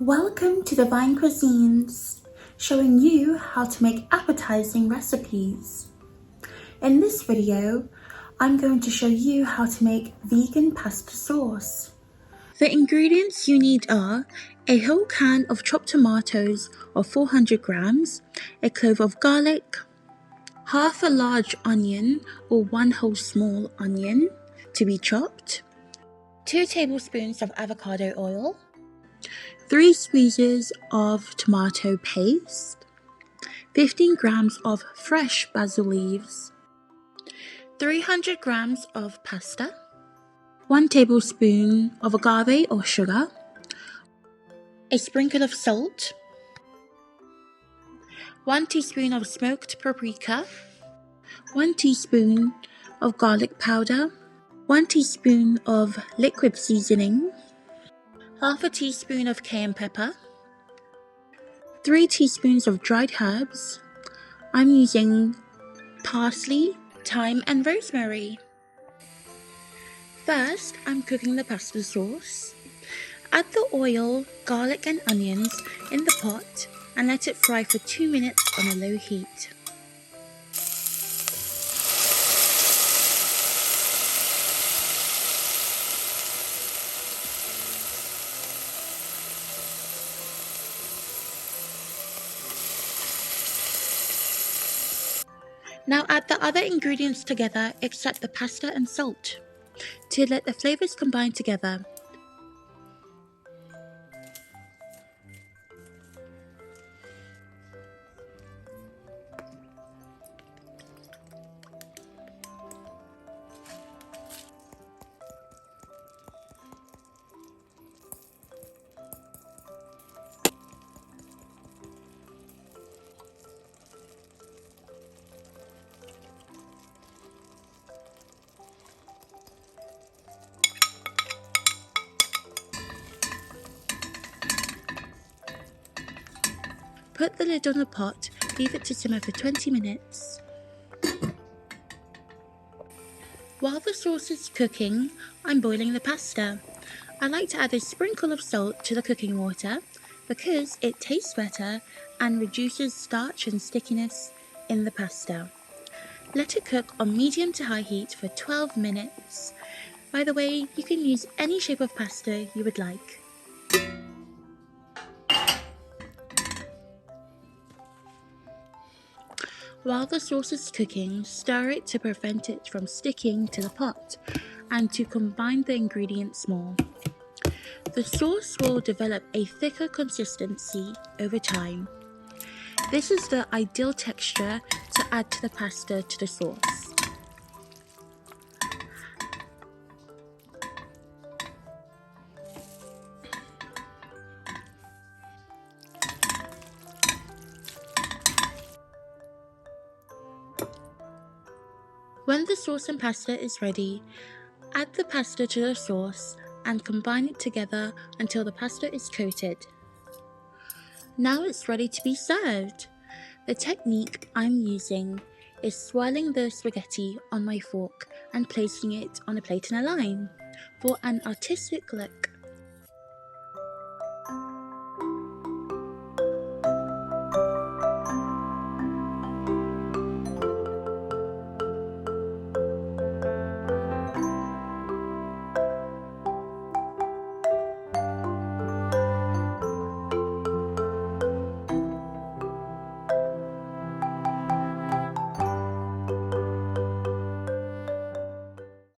Welcome to Divine Cuisines, showing you how to make appetizing recipes. In this video, I'm going to show you how to make vegan pasta sauce. The ingredients you need are a whole can of chopped tomatoes or 400 grams, a clove of garlic, half a large onion or one whole small onion to be chopped, 2 tablespoons of avocado oil, 3 squeezes of tomato paste, 15 grams of fresh basil leaves, 300 grams of pasta, 1 tablespoon of agave or sugar, a sprinkle of salt, 1 teaspoon of smoked paprika, 1 teaspoon of garlic powder, 1 teaspoon of liquid seasoning, half a teaspoon of cayenne pepper, 3 teaspoons of dried herbs. I'm using parsley, thyme and rosemary. First, I'm cooking the pasta sauce. Add the oil, garlic and onions in the pot and let it fry for 2 minutes on a low heat. Now add the other ingredients together except the pasta and salt to let the flavours combine together. Put the lid on the pot, leave it to simmer for 20 minutes. While the sauce is cooking, I'm boiling the pasta. I like to add a sprinkle of salt to the cooking water because it tastes better and reduces starch and stickiness in the pasta. Let it cook on medium to high heat for 12 minutes. By the way, you can use any shape of pasta you would like. While the sauce is cooking, stir it to prevent it from sticking to the pot and to combine the ingredients more. The sauce will develop a thicker consistency over time. This is the ideal texture to add to the pasta to the sauce. When the sauce and pasta is ready, add the pasta to the sauce and combine it together until the pasta is coated. Now it's ready to be served. The technique I'm using is swirling the spaghetti on my fork and placing it on a plate in a line for an artistic look.